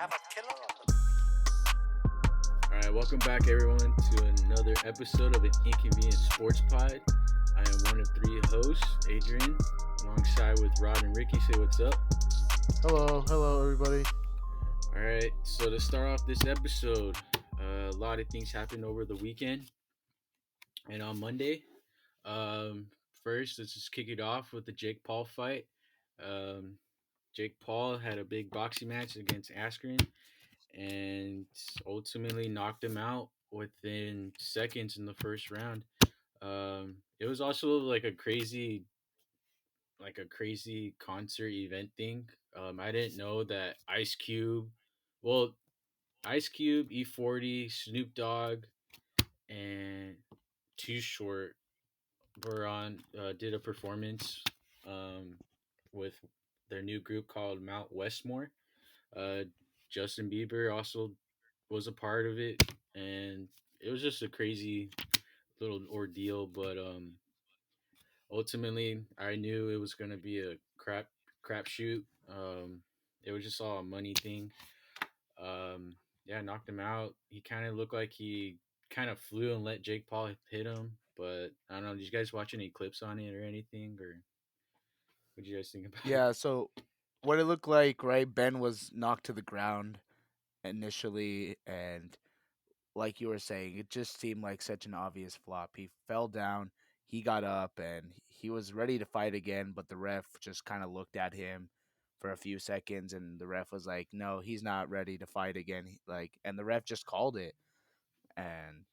All right, welcome back everyone to another episode of an Inconvenient Sports Pod. I am one of three hosts, Adrian, alongside with Rod and Ricky. Say what's up. Hello, everybody. All right, so to start off this episode, a lot of things happened over the weekend and on Monday. Um, First, let's just kick it off with the Jake Paul fight. Um, Jake Paul had a big boxing match against Askren and ultimately knocked him out within seconds in the first round. It was also like a crazy concert event thing. I didn't know that well, Ice Cube, E40, Snoop Dogg, and Too Short were on did a performance um, with their new group called Mount Westmore. Uh, Justin Bieber also was a part of it, and it was just a crazy little ordeal. But ultimately, I knew it was gonna be a crapshoot. It was just all a money thing. Um, yeah, knocked him out. He kind of looked like he kind of flew and let Jake Paul hit him. But I don't know. Did you guys watch any clips on it or anything, or what did you guys think about it? Yeah, so what it looked like, right? Ben was knocked to the ground initially, and like you were saying, it just seemed like such an obvious flop. He fell down, he got up, and he was ready to fight again, but the ref just kind of looked at him for a few seconds, and the ref was like, "No, he's not ready to fight again." And the ref just called it, and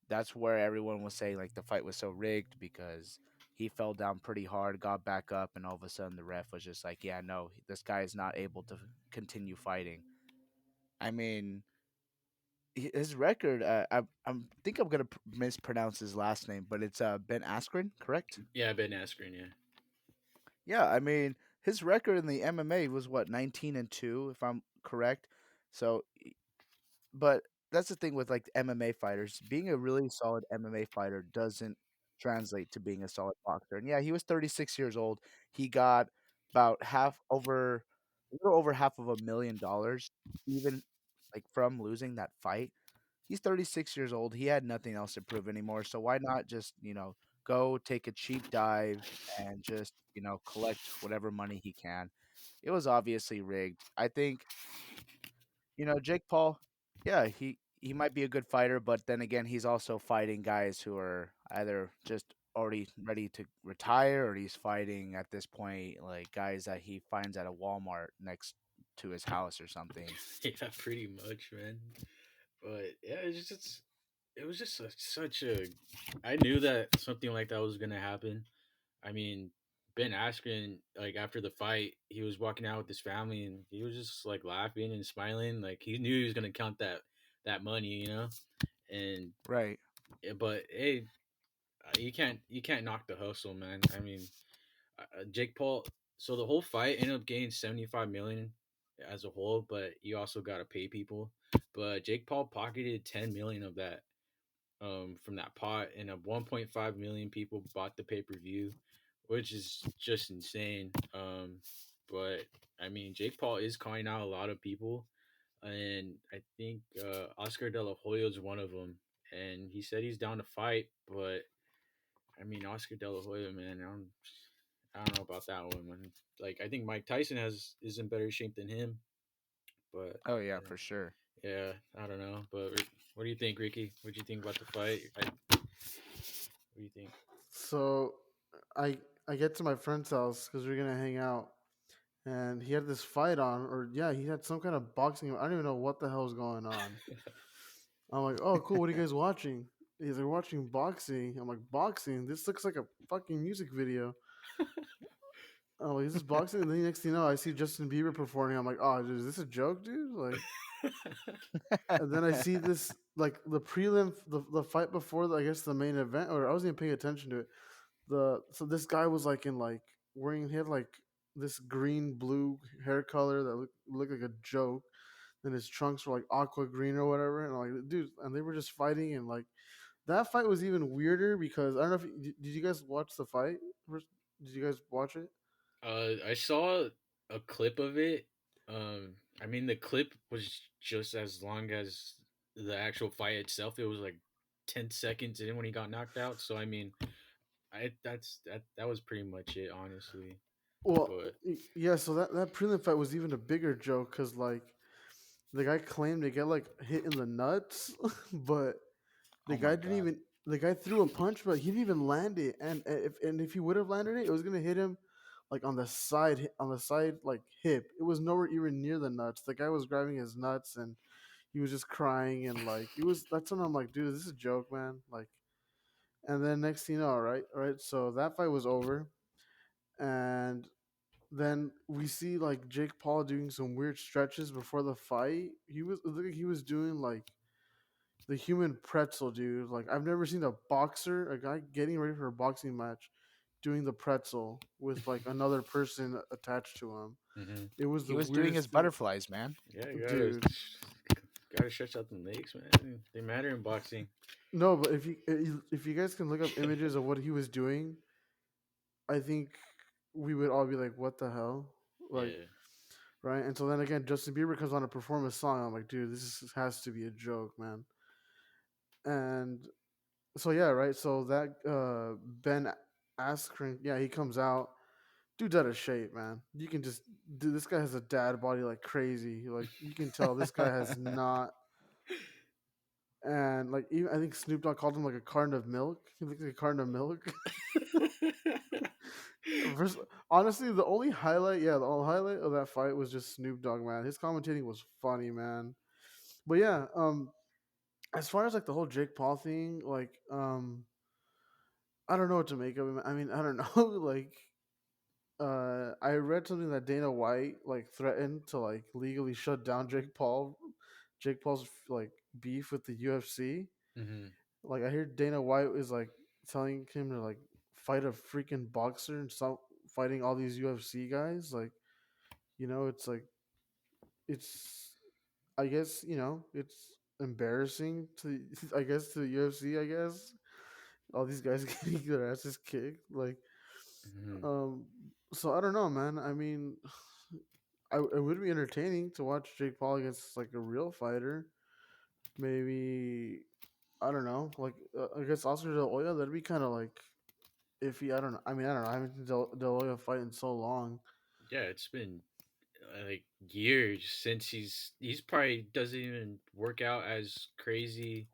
that's where everyone was saying like the fight was so rigged because he fell down pretty hard, got back up, and all of a sudden the ref was just like, "Yeah, no, this guy is not able to continue fighting." I mean, his record. I think I'm gonna mispronounce his last name, but it's Ben Askren, correct? Yeah, Ben Askren. Yeah, Yeah, I mean his record in the MMA was what 19-2, if I'm correct. So but that's the thing with like MMA fighters. Being a really solid MMA fighter doesn't translate to being a solid boxer. And yeah, he was 36 years old. He got about a little over half of $1 million, even like from losing that fight. He's 36 years old. He had nothing else to prove anymore. So why not just, go take a cheap dive and just, collect whatever money he can. It was obviously rigged. I think Jake Paul, yeah, he might be a good fighter, but then again, he's also fighting guys who are either just already ready to retire or he's fighting at this point like guys that he finds at a Walmart next to his house or something. yeah, pretty much, man. But yeah, it was just such a. I knew that something like that was gonna happen. I mean, Ben Askren, like after the fight, he was walking out with his family and he was just like laughing and smiling, like he knew he was gonna count that money. And Right. but hey, you can't knock the hustle, man. I mean, Jake Paul. So the whole fight ended up getting 75 million as a whole, but you also got to pay people. But Jake Paul pocketed 10 million of that from that pot, and 1.5 million people bought the pay per view, which is just insane. But I mean, Jake Paul is calling out a lot of people, and I think Oscar De La Hoya is one of them. And he said he's down to fight, but I mean, Oscar De La Hoya, man, I don't know about that one, man. Like, I think Mike Tyson is in better shape than him, but Oh yeah, yeah, for sure. yeah, I don't know. But what do you think, Ricky? What do you think about the fight? What do you think? So I I get to my friend's house because we're gonna hang out, and he had this fight on, or yeah, he had some kind of boxing. I don't even know what the hell was going on. I'm like, oh, cool. What are you guys watching? He's like, watching boxing. I'm like, boxing. This looks like a fucking music video. I'm like, is this boxing? And then next thing you know, I see Justin Bieber performing. I'm like, oh, dude, is this a joke, dude? Like, and then I see this like the prelim, the fight before I guess the main event, or I wasn't even paying attention to it. So this guy was like in like wearing he had like this green blue hair color that looked like a joke. Then his trunks were like aqua green or whatever, and I'm like, dude, and they were just fighting, and like that fight was even weirder because I don't know if did you guys watch the fight? Did you guys watch it? I saw a clip of it. I mean, the clip was just as long as the actual fight itself. It was like 10 seconds in when he got knocked out. So I mean, that was pretty much it, honestly. Well, But yeah. So that prelim fight was even a bigger joke because like the guy claimed to get like hit in the nuts, but the Oh guy my didn't god. even. The guy threw a punch, but he didn't even land it. And if he would have landed it, it was gonna hit him like on the side like hip. It was nowhere even near the nuts. The guy was grabbing his nuts and he was just crying and like it was. That's when I'm like, dude, this is a joke, man. Like, and then next thing you know, all right. So that fight was over, and then we see like Jake Paul doing some weird stretches before the fight. It looked like he was doing like the human pretzel, dude. Like I've never seen a guy getting ready for a boxing match, doing the pretzel with like another person attached to him. hmm It was He the was doing his weirdest thing, butterflies, man. yeah, you dude. gotta stretch out the legs, man. They matter in boxing. No, but if you guys can look up images of what he was doing, I think we would all be like, "What the hell?" Like, Yeah. right? And so then again, Justin Bieber comes on to perform a song. I'm like, dude, has to be a joke, man. And so yeah, right. So that Ben Askren, yeah, he comes out. Dude's out of shape, man. You can just dude. This guy has a dad body like crazy. Like you can tell this guy has not. And like even I think Snoop Dogg called him like a carton of milk. He looks like a carton of milk. Vers- Honestly, the only highlight, yeah, the only highlight of that fight was just Snoop Dogg, man. His commentating was funny, man. But yeah, as far as like the whole Jake Paul thing, like, I don't know what to make of him. I mean, I don't know. Like, I read something that Dana White like threatened to like legally shut down Jake Paul's like beef with the UFC. hmm Like, I hear Dana White is like telling him to like fight a freaking boxer and stop fighting all these UFC guys. Like, it's like it's. I guess it's embarrassing to I guess to the UFC. I guess all these guys getting their asses kicked. Like, hmm um, so I don't know, man. I mean, it would be entertaining to watch Jake Paul against like a real fighter. Maybe I don't know, like against Oscar De La Hoya. That'd be kind of like iffy. I don't know. I mean, I don't know. I haven't seen De La Hoya fight in so long. Yeah, it's been like years since he's probably doesn't even work out as crazy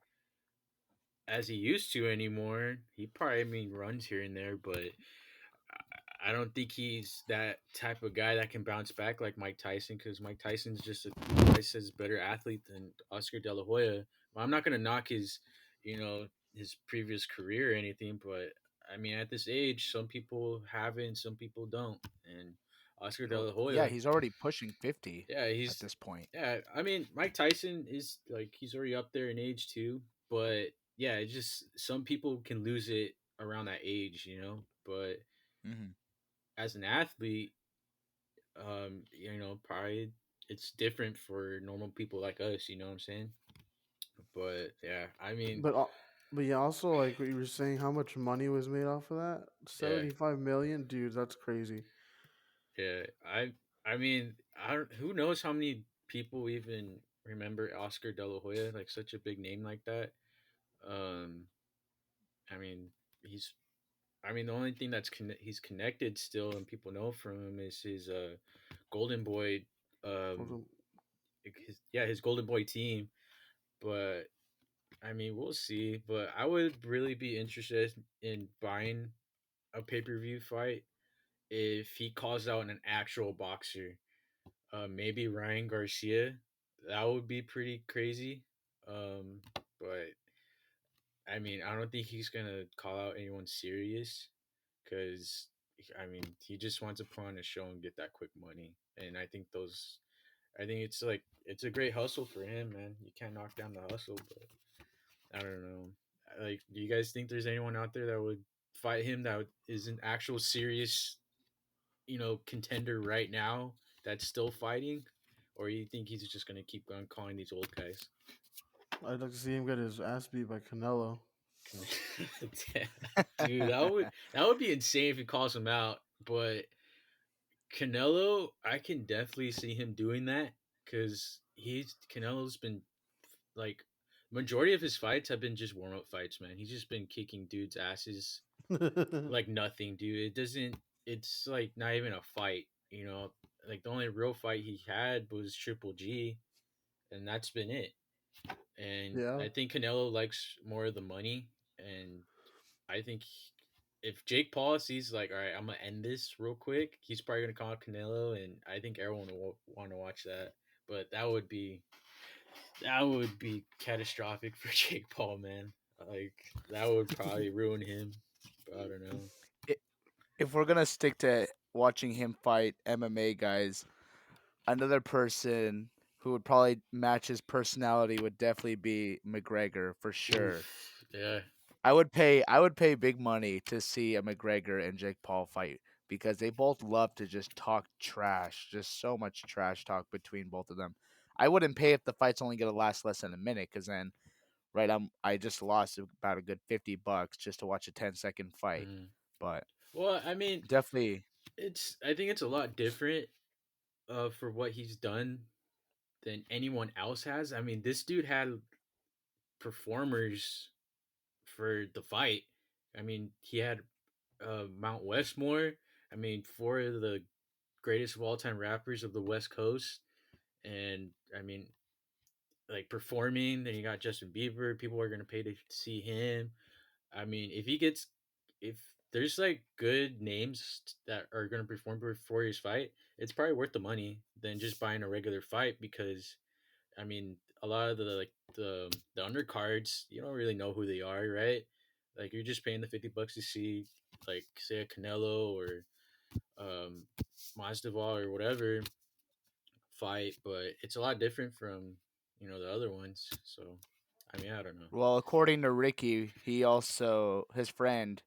as he used to anymore. He probably, I mean, runs here and there, but I don't think he's that type of guy that can bounce back like Mike Tyson, because Mike Tyson's just a twice as better athlete than Oscar De La Hoya. Well, I'm not gonna knock you know, his previous career or anything, but I mean, at this age, some people have it and some people don't. And Oscar De Well, La yeah, Hoya, he's already pushing 50 yeah, at this point. yeah. I mean, Mike Tyson is like he's already up there in age too, but yeah, it's just some people can lose it around that age, you know. But Hmm. as an athlete, probably it's different for normal people like us, you know what I'm saying? But yeah, I mean, But but yeah, also like what you were saying, how much money was made off of that? yeah, 75 million, dude. That's crazy. yeah. I mean, I don't, who knows how many people even remember Oscar De La Hoya, like such a big name like that. Um, I mean, he's I mean, the only thing he's connected still and people know from him is his Golden Boy um his Golden Boy team, but I mean, we'll see, but I would really be interested in buying a pay-per-view fight if he calls out an actual boxer. Maybe Ryan Garcia. That would be pretty crazy. But I mean, I don't think he's gonna call out anyone serious because I mean, he just wants to put on a show and get that quick money. And I think it's like it's a great hustle for him, man. You can't knock down the hustle, but I don't know. Like, do you guys think there's anyone out there that would fight him is an actual serious, contender right now that's still fighting, or you think he's just gonna keep on calling these old guys? I'd like to see him get his ass beat by Canelo. Dude, that would be insane if he calls him out. But Canelo, I can definitely see him doing that because he's Canelo's been like majority of his fights have been just warm up fights, man. He's just been kicking dudes' asses like nothing, dude. It doesn't. It's like not even a fight, you know. Like the only real fight he had was Triple G, and that's been it. And Yeah. I think Canelo likes more of the money, and I think if Jake Paul sees like, all right, I'm gonna end this real quick, he's probably gonna call Canelo, and I think everyone will want to watch that. But that would be catastrophic for Jake Paul, man. Like that would probably ruin him. But I don't know. I- If we're gonna stick to watching him fight MMA guys, another person who would probably match his personality would definitely be McGregor for sure. Oof. Yeah. I would pay big money to see a McGregor and Jake Paul fight because they both love to just talk trash, just so much trash talk between both of them. I wouldn't pay if the fight's only gonna last less than a minute, because then, right, I just lost about a good $50 just to watch a 10-second fight. Mhm. But Well, I mean, definitely, I think it's a lot different for what he's done than anyone else has. I mean, this dude had performers for the fight. I mean, he had Mount Westmore. I mean, four of the greatest of all time rappers of the West Coast, and I mean, like performing. Then you got Justin Bieber. People are gonna pay to see him. I mean, if there's like good names that are gonna perform before his fight, it's probably worth the money than just buying a regular fight because I mean, a lot of the like the undercards, you don't really know who they are, right? Like you're just paying the $50 to see like say a Canelo or um Mazdaval or whatever fight, but it's a lot different from the other ones. So I mean, I don't know. well, according to Ricky, his friend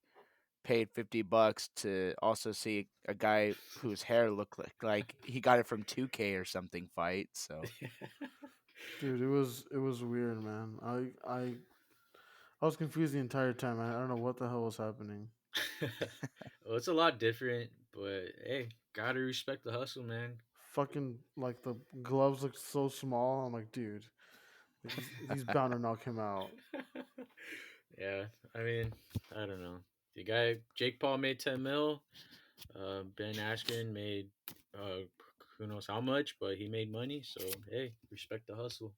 paid $50 to also see a guy whose hair looked like he got it from 2K or something fight. So Dude, it was weird, man. I was confused the entire time. I don't know what the hell was happening. Well, it's a lot different, but hey, gotta respect the hustle, man. Fucking like the gloves looked so small. I'm like, dude, like he's bound to knock him out. Yeah, I mean, I don't know. The guy Jake Paul made 10 mil. Ben Askren made uh, who knows how much, but he made money. So hey, respect the hustle.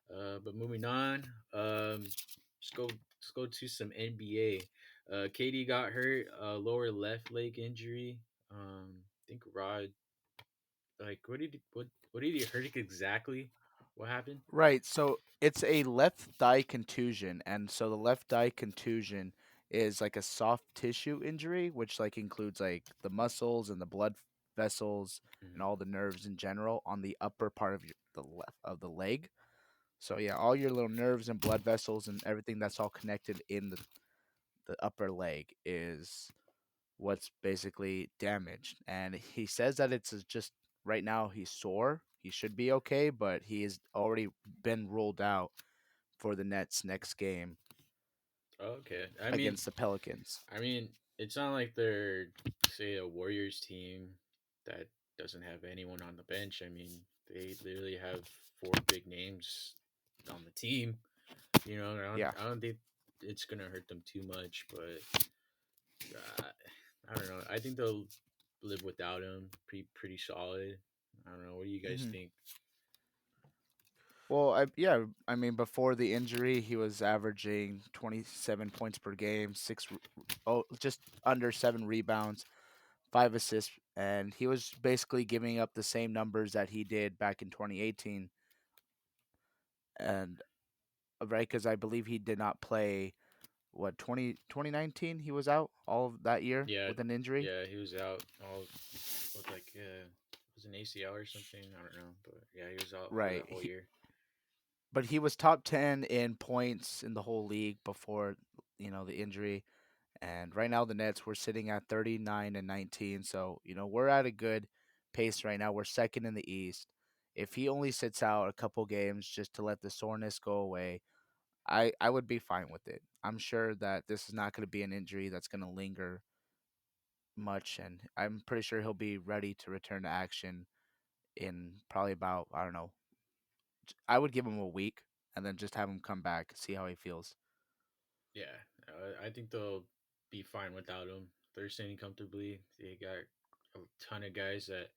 But moving on, let's go to some NBA. KD got hurt, lower left leg injury. I think Rod, like, what did he hurt exactly? What happened? right, so it's a left thigh contusion, and so the left thigh contusion is like a soft tissue injury, which like includes like the muscles and the blood vessels and Mhm. all the nerves in general on the upper part of the left of the leg. So yeah, all your little nerves and blood vessels and everything that's all connected in the upper leg is what's basically damaged. And he says that just right now he's sore. He should be okay, but he has already been ruled out for the Nets next game Okay, I mean, against the Pelicans. I mean, it's not like they're say a Warriors team that doesn't have anyone on the bench. I mean, they literally have four big names on the team. Yeah. I don't think it's gonna hurt them too much, but I don't know. I think they'll live without him. Pretty solid. I don't know. What do you guys hmm think? Well, I mean, before the injury, he was averaging 27 points per game, just under 7 rebounds, 5 assists, and he was basically giving up the same numbers that he did back in 2018. And right, because I believe he did not play what 2019 he was out all of that year Yeah, with an injury. yeah, he was out all with like it was an ACL or something. I don't know, but yeah, he was out for that Right. whole year. But he was top 10 in points in the whole league before, the injury. And right now the Nets we're sitting at 39 and 19, so, we're at a good pace right now. We're second in the East. If he only sits out a couple games just to let the soreness go away, I would be fine with it. I'm sure that this is not going to be an injury that's going to linger much, and I'm pretty sure he'll be ready to return to action in probably about, I don't know, I would give him a week and then just have him come back, see how he feels. Yeah, I think they'll be fine without him. They're standing comfortably. They got a ton of guys that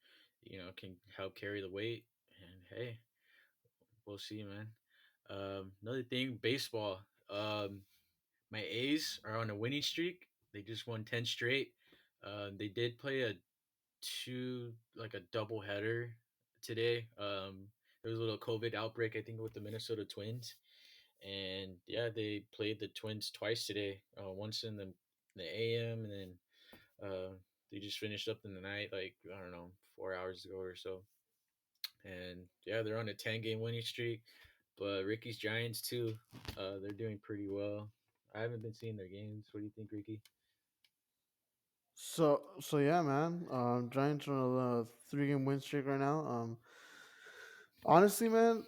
can help carry the weight. And hey, we'll see, man. Another thing, baseball. My A's are on a winning streak. They just won 10 straight. They did play a two like a double header today. There was a little COVID outbreak, I think, with the Minnesota Twins, and yeah, they played the Twins twice today. Once in the AM, and then uh, they just finished up in the night, like I don't know, 4 hours ago or so. And yeah, they're on a 10 game winning streak. But Ricky's Giants too, they're doing pretty well. I haven't been seeing their games. What do you think, Ricky? So yeah, man. Giants are on a 3 game win streak right now. Honestly, man,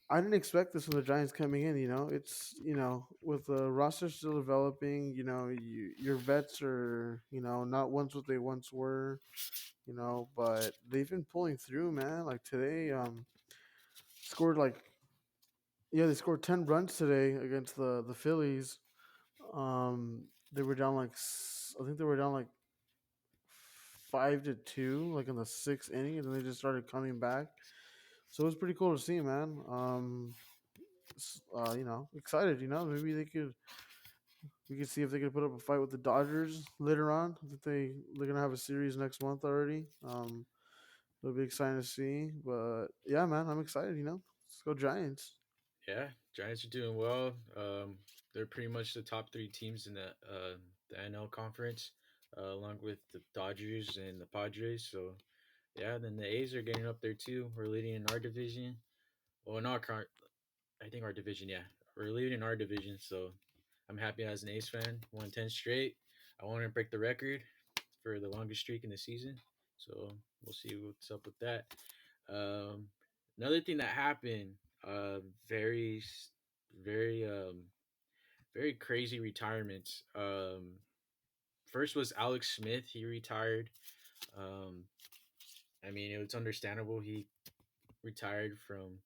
I didn't expect this from the Giants coming in. It's with the roster still developing. Your vets are not once what they once were. But they've been pulling through, man. Like today, scored like yeah, they scored 10 runs today against the Phillies. They were down like I think they were down like 5-2, like in the sixth inning, and then they just started coming back. So it was pretty cool to see, man. Excited. Maybe we could see if they could put up a fight with the Dodgers later on. I think they're gonna have a series next month already. It'll be exciting to see. But yeah, man, I'm excited. Let's go Giants. Yeah, Giants are doing well. They're pretty much the top three teams in the NL conference, along with the Dodgers and the Padres. So yeah, then the A's are getting up there too. We're leading in our division. Well, not our, I think our division. Yeah, we're leading in our division. So I'm happy as an A's fan. Won 10 straight. I want to break the record for the longest streak in the season. So we'll see what's up with that. Um, Another thing that happened, uh, very, very, very crazy retirements. First was Alex Smith. He retired. Um, I mean, it was understandable. He retired from,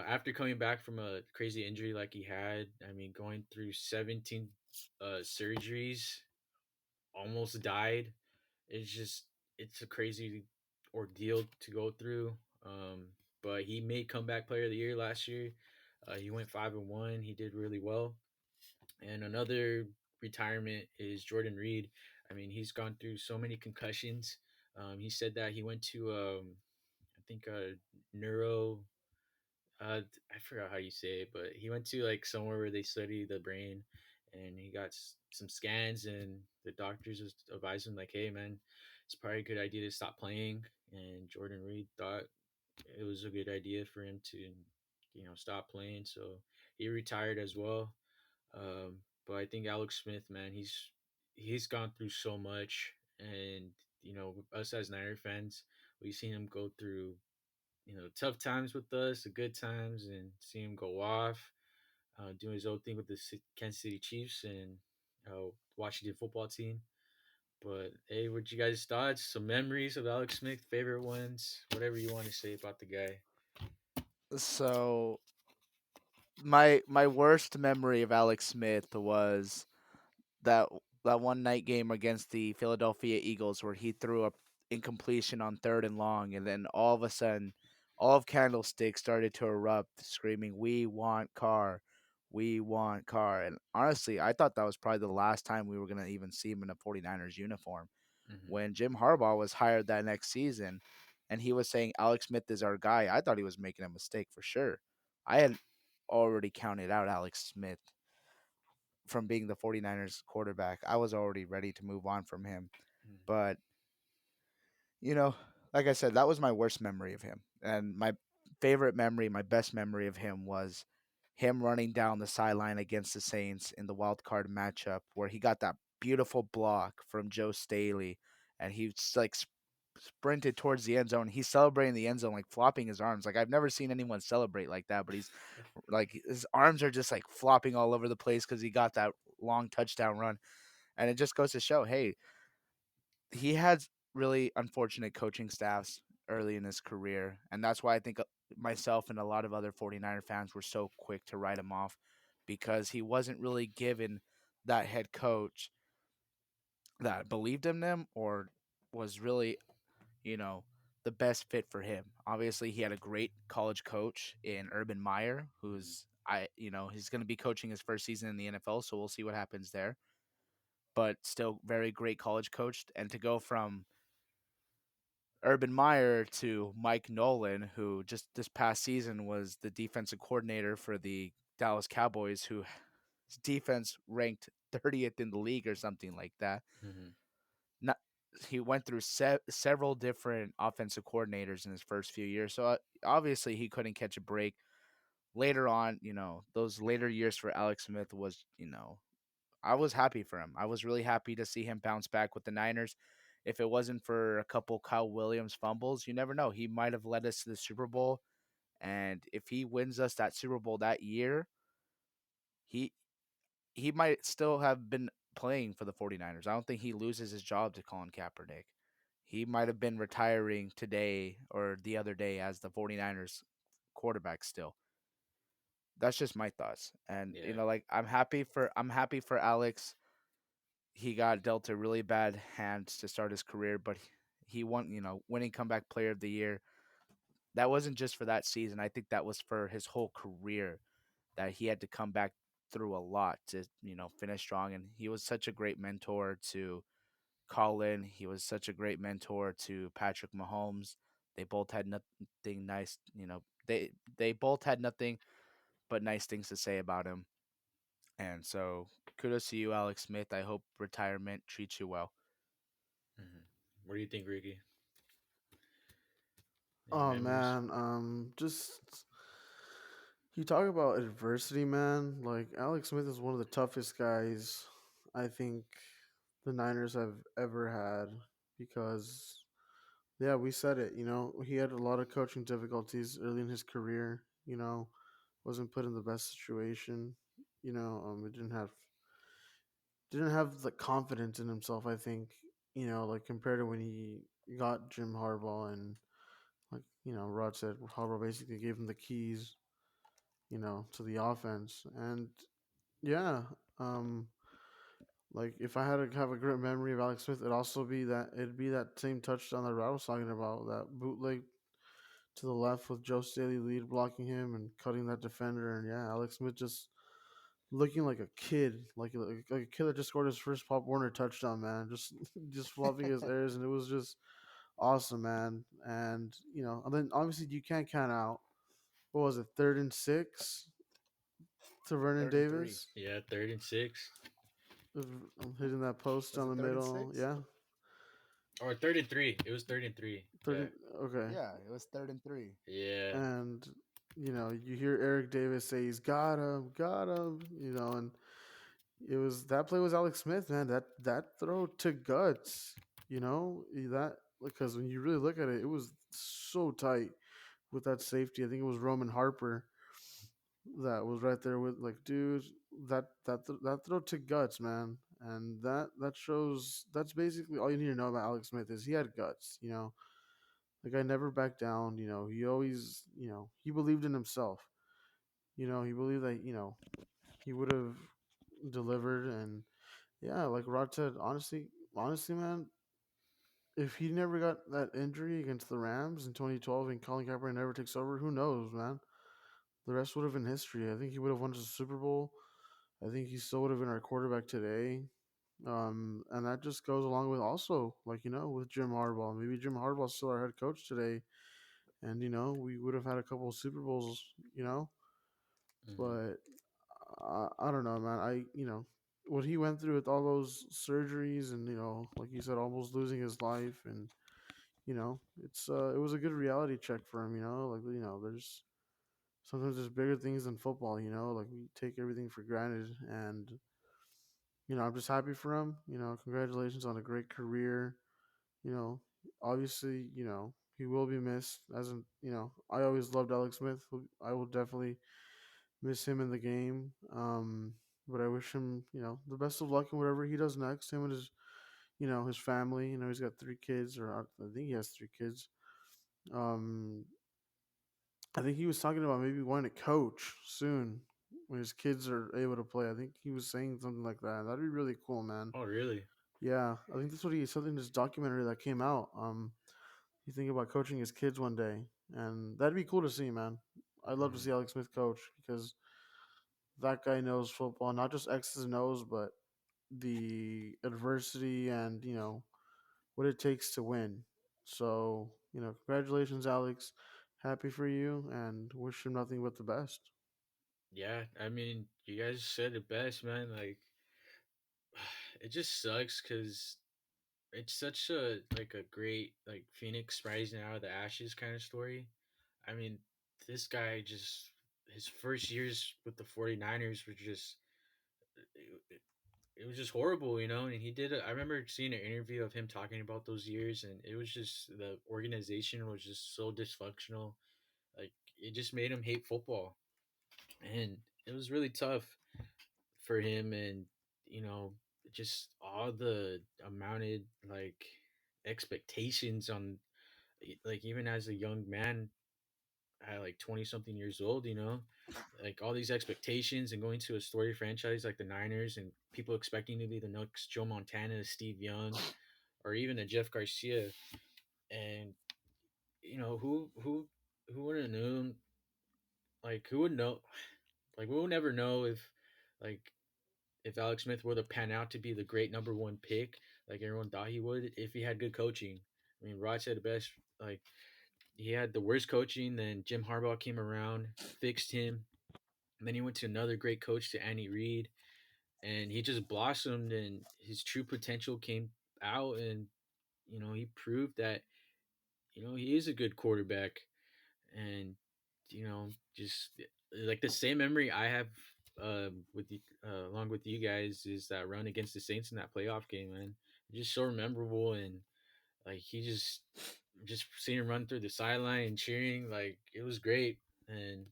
after coming back from a crazy injury like he had. I mean, going through 17 surgeries, almost died. It's just, it's a crazy ordeal to go through. Um, but he made comeback player of the year last year. He went 5-1. He did really well. And another retirement is Jordan Reed. I mean, he's gone through so many concussions. He said that he went to, I think, neuro. I forgot how you say it, but he went to like somewhere where they study the brain, and he got some scans, and the doctors just advised him like, "Hey, man, it's probably a good idea to stop playing." And Jordan Reed thought it was a good idea for him to, stop playing, so he retired as well. But I think Alex Smith, man, he's gone through so much, and us as Niner fans, we've seen him go through tough times with us, the good times, and see him go off, doing his own thing with the Kansas City Chiefs and Washington football team. But hey, what you guys' thoughts? Some memories of Alex Smith, favorite ones, whatever you want to say about the guy. So my worst memory of Alex Smith was that that one night game against the Philadelphia Eagles where he threw a incompletion on third and long, and then all of a sudden, all of Candlestick started to erupt, screaming, "We want Carr, we want Carr!" And honestly, I thought that was probably the last time we were gonna even see him in a 49ers uniform. Hmm. When Jim Harbaugh was hired that next season, and he was saying Alex Smith is our guy, I thought he was making a mistake for sure. I had already counted out Alex Smith from being the 49ers quarterback. I was already ready to move on from him. But, you know, like I said, that was my worst memory of him. And my favorite memory, my best memory of him was him running down the sideline against the Saints in the wild card matchup where he got that beautiful block from Joe Staley and he like sprinted towards the end zone. He's celebrating the end zone, like flopping his arms. Like I've never seen anyone celebrate like that, but he's like his arms are just like flopping all over the place because he got that long touchdown run. And it just goes to show, hey, he had really unfortunate coaching staffs early in his career, and that's why I think myself and a lot of other 49er fans were so quick to write him off because he wasn't really given that head coach that believed in him or was really, you know, the best fit for him. Obviously, he had a great college coach in Urban Meyer, who's he's going to be coaching his first season in the NFL, so we'll see what happens there. But still, very great college coach, and to go from Urban Meyer to Mike Nolan, who just this past season was the defensive coordinator for the Dallas Cowboys, who his defense ranked 30th in the league or something like that. Hmm. Not He went through several different offensive coordinators in his first few years, so obviously he couldn't catch a break. Later on, those later years for Alex Smith was, I was happy for him. I was really happy to see him bounce back with the Niners. If it wasn't for a couple Kyle Williams fumbles, you never know. He might have led us to the Super Bowl. And if he wins us that Super Bowl that year, he he might still have been playing for the 49ers. I don't think he loses his job to Colin Kaepernick. He might have been retiring today or the other day as the 49ers quarterback still. That's just my thoughts. And Yeah. like I'm happy for Alex. He got dealt a really bad hand to start his career, but he won, winning comeback player of the year. That wasn't just for that season. I think that was for his whole career that he had to come back through a lot to, finish strong. And he was such a great mentor to Colin. He was such a great mentor to Patrick Mahomes. They both had nothing nice, they both had nothing but nice things to say about him. And so kudos to you, Alex Smith. I hope retirement treats you well. Hmm. What do you think, Ricky? Any Oh memories? man, just you talk about adversity, man. Like Alex Smith is one of the toughest guys I think the Niners have ever had because yeah, we said it. He had a lot of coaching difficulties early in his career. Wasn't put in the best situation. He didn't have the confidence in himself. I think like compared to when he got Jim Harbaugh and like Rod said, Harbaugh basically gave him the keys, to the offense. And yeah, um, like if I had to have a great memory of Alex Smith, it'd be that same touchdown that Rod was talking about, that bootleg to the left with Joe Staley lead blocking him and cutting that defender. And yeah, Alex Smith just looking like a kid, like a kid that just scored his first Pop Warner touchdown, man. Just fluffing his ears, and it was just awesome, man. And then obviously you can't count out, what was it, 3rd and 6 to Vernon Third and three. Davis, Yeah, 3rd and 6 hitting that post Was down it the third and middle. six? Yeah, or 3rd and 3. It was 3rd and 3. Yeah. 30. Okay, Yeah, it was third and three. Yeah. and you hear Eric Davis say he's got him, and it was that play was Alex Smith, man. That throw to guts, that because when you really look at it, it was so tight with that safety. I think it was Roman Harper that was right there with, like, dude, that throw to guts, man. And that shows, that's basically all you need to know about Alex Smith is he had guts. The guy never backed down. He always, he believed in himself. He believed that he would have delivered. And yeah, like Rod said, honestly, man, if he never got that injury against the Rams in 2012 and Colin Kaepernick never takes over, who knows, man? The rest would have been history. I think he would have won the Super Bowl. I think he still would have been our quarterback today. And that just goes along with also, like, with Jim Harbaugh. Maybe Jim Harbaugh's still our head coach today. And, we would have had a couple of Super Bowls, you know? Hmm. But I don't know, man. What he went through with all those surgeries and, like you said, almost losing his life. And, it was a good reality check for him, like, there's sometimes there's bigger things than football, like we take everything for granted. And, I'm just happy for him. Congratulations on a great career. You know, obviously, he will be missed. I always loved Alex Smith. I will definitely miss him in the game. But I wish him, the best of luck in whatever he does next. Him and his family. He's got 3 kids, or I think he has 3 kids. Um, I think he was talking about maybe wanting to coach soon when his kids are able to play. I think he was saying something like that. That'd be really cool, man. Oh, really? Yeah, I think that's what he said in this documentary that came out. He thinking about coaching his kids one day, and that'd be cool to see, man. I'd love to Hmm. see Alex Smith coach because that guy knows football, not just X's and O's, but the adversity and what it takes to win. So congratulations, Alex. Happy for you, and wish him nothing but the best. Yeah, I mean, you guys said it best, man. Like, it just sucks because it's such a like a great like phoenix rising out of the ashes kind of story. I mean, this guy just his first years with the 49ers were just it was just horrible, you know. And he did. I remember seeing an interview of him talking about those years, and it was just the organization was just so dysfunctional. Like it just made him hate football, and it was really tough for him. And you know, just all the amounted like expectations on like even as a young man at like 20 something years old, you know, like all these expectations and going to a story franchise like the Niners and people expecting to be the next Joe Montana, Steve Young, or even a Jeff Garcia. And you know, who would have known, like who would know, like we will never know like if Alex Smith were to pan out to be the great number one pick like everyone thought he would if he had good coaching. I mean, Rod said it best, like he had the worst coaching. Then Jim Harbaugh came around, fixed him. And then he went to another great coach, to Andy Reid, and he just blossomed, and his true potential came out. And you know, he proved that you know he is a good quarterback. And you know, just like the same memory I have with you, along with you guys, is that run against the Saints in that playoff game, man. Just so memorable. And like he just seeing him run through the sideline and cheering, like it was great. And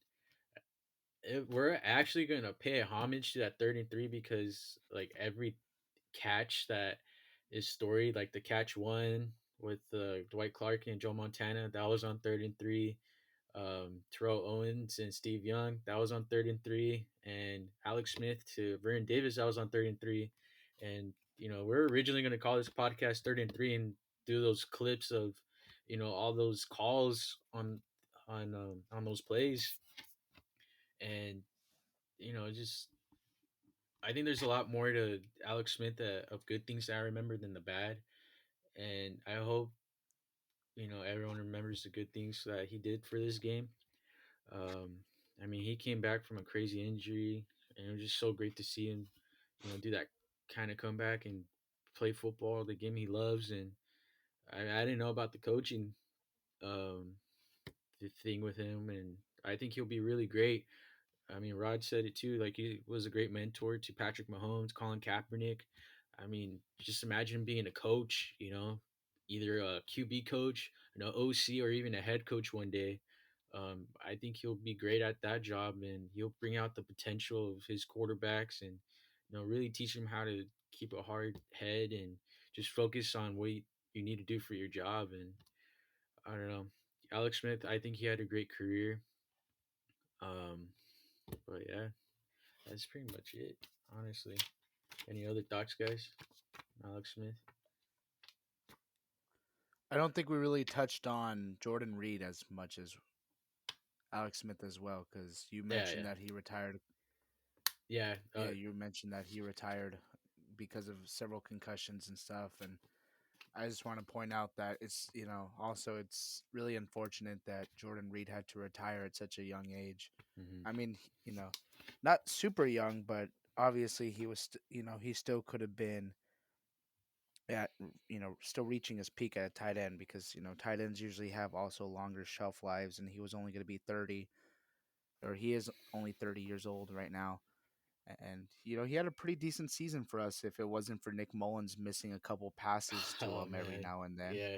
we're actually gonna pay homage to that 33 because like every catch that is storied, like the catch one with Dwight Clark and Joe Montana, that was on 33. Terrell Owens and Steve Young, that was on 33, and Alex Smith to Vernon Davis, that was on 33. And you know, we're originally gonna call this podcast 33 and do those clips of you know all those calls on those plays. And you know, just I think there's a lot more to Alex Smith of good things that I remember than the bad. And I hope you know everyone remembers the good things that he did for this game. Um, I mean, he came back from a crazy injury, and it was just so great to see him, you know, do that kind of comeback and play football, the game he loves. And I didn't know about the coaching um, the thing with him, and I think he'll be really great. I mean, Rod said it too. Like he was a great mentor to Patrick Mahomes, Colin Kaepernick. I mean, just imagine being a coach. You know, either a QB coach, an OC, or even a head coach one day. I think he'll be great at that job, and he'll bring out the potential of his quarterbacks, and you know, really teach them how to keep a hard head and just focus on what you need to do for your job. And I don't know, Alex Smith. I think he had a great career. Um, but yeah, that's pretty much it, honestly. Any other thoughts, guys? Alex Smith? I don't think we really touched on Jordan Reed as much as Alex Smith as well, because you Yeah, mentioned yeah, that he retired. yeah. Yeah, you mentioned that he retired because of several concussions and stuff. And I just want to point out that it's, also it's really unfortunate that Jordan Reed had to retire at such a young age. Hmm. I mean, not super young, but obviously he was, he still could have been at, still reaching his peak at a tight end because, tight ends usually have also longer shelf lives, and he was only going to be 30, or he is only 30 years old right now. And, he had a pretty decent season for us if it wasn't for Nick Mullins missing a couple passes to Oh him every man, now and then. yeah.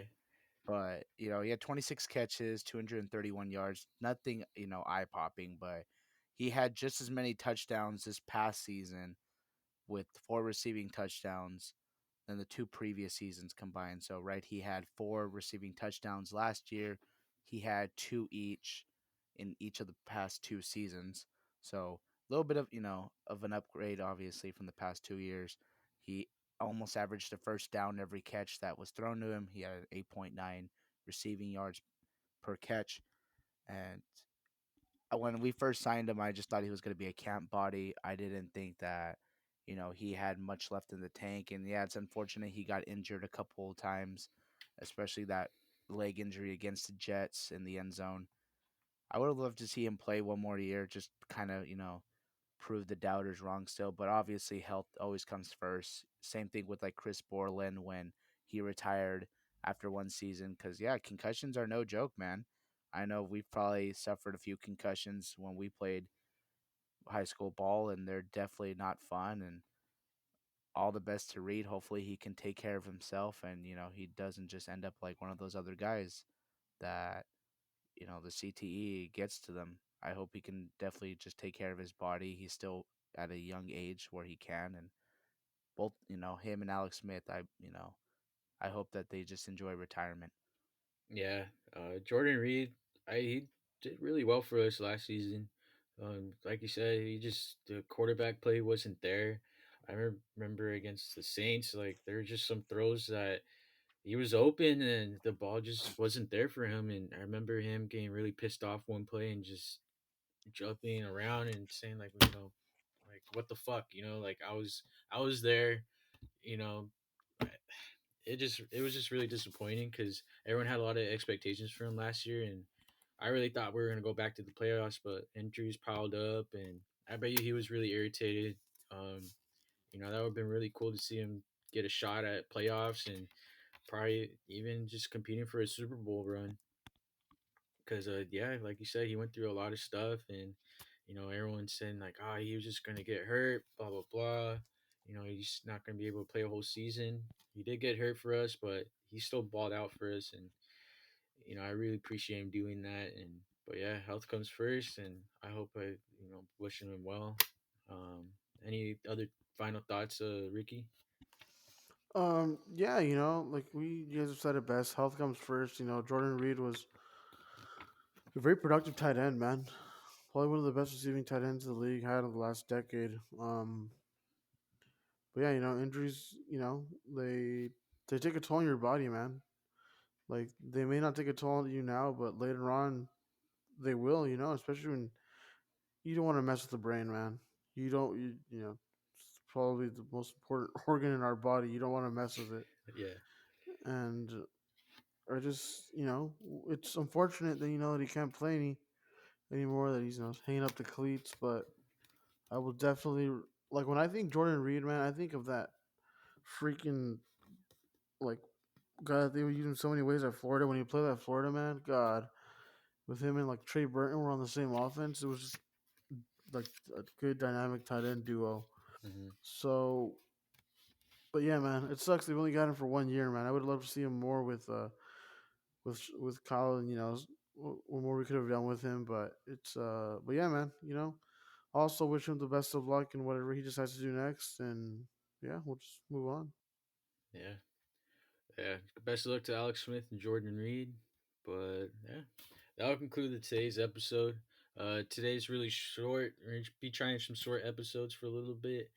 But, he had 26 catches, 231 yards, nothing, eye popping, but he had just as many touchdowns this past season with 4 receiving touchdowns than the 2 previous seasons combined. So, right, he had 4 receiving touchdowns last year. He had 2 each in each of the past 2 seasons. So a little bit of of an upgrade, obviously, from the past 2 years. He almost averaged a first down every catch that was thrown to him. He had an 8.9 receiving yards per catch, and when we first signed him, I just thought he was going to be a camp body. I didn't think that, he had much left in the tank. And yeah, it's unfortunate he got injured a couple of times, especially that leg injury against the Jets in the end zone. I would have loved to see him play one more year, just kind of, prove the doubters wrong still. But obviously, health always comes first. Same thing with like Chris Borland when he retired after one season. Because yeah, concussions are no joke, man. I know we've probably suffered a few concussions when we played high school ball, and they're definitely not fun. And all the best to Reed. Hopefully, he can take care of himself, and he doesn't just end up like one of those other guys that the CTE gets to them. I hope he can definitely just take care of his body. He's still at a young age where he can, and both him and Alex Smith. I hope that they just enjoy retirement. Yeah, Jordan Reed, he did really well for us last season. Like you said, he just the quarterback play wasn't there. I remember against the Saints, like there were just some throws that he was open and the ball just wasn't there for him. And I remember him getting really pissed off one play and just jumping around and saying like, like what the fuck, like I was there, you know, it was just really disappointing because everyone had a lot of expectations for him last year, and I really thought we were gonna go back to the playoffs, but injuries piled up, and I bet you he was really irritated. Um, that would have been really cool to see him get a shot at playoffs and probably even just competing for a Super Bowl run. Because yeah, like you said, he went through a lot of stuff, and everyone's saying like, oh, he was just gonna get hurt, blah blah blah. He's not gonna be able to play a whole season. He did get hurt for us, but he still balled out for us, and I really appreciate him doing that. And but yeah, health comes first, and I hope I wishing him well. Um, any other final thoughts, Ricky? Yeah, like you guys have said it best. Health comes first. Jordan Reed was a very productive tight end, man. Probably one of the best receiving tight ends the league had in the last decade. But yeah, injuries, they take a toll on your body, man. Like they may not take a toll on you now, but later on they will. Especially when you don't want to mess with the brain, man. You don't, it's probably the most important organ in our body. You don't want to mess with it, Yeah, and I just, it's unfortunate that that he can't play anymore. That he's hanging up the cleats, but I will definitely like when I think Jordan Reed, man. I think of that freaking like God. They were using so many ways at Florida when he played at Florida, man. God, with him and like Trey Burton were on the same offense. It was just like a good dynamic tight end duo. hmm So, but yeah, man, it sucks they only got him for 1 year, man. I would love to see him more with Kyle, and what more we could have done with him. But but yeah, man, also wish him the best of luck in whatever he decides to do next, and yeah, we'll just move on. yeah, yeah. Best of luck to Alex Smith and Jordan Reed. But yeah, that'll conclude today's episode. Today's really short. We're gonna be trying some short episodes for a little bit.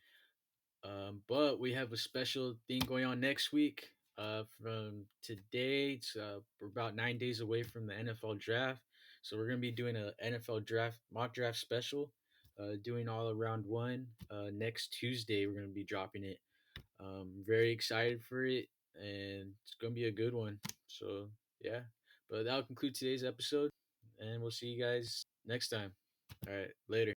But we have a special thing going on next week. From today, we're about 9 days away from the NFL draft, so we're gonna be doing a NFL draft mock draft special. Doing all around one. Next Tuesday, we're gonna be dropping it. Very excited for it, and it's gonna be a good one. So yeah, but that'll conclude today's episode, and we'll see you guys next time. All right, later.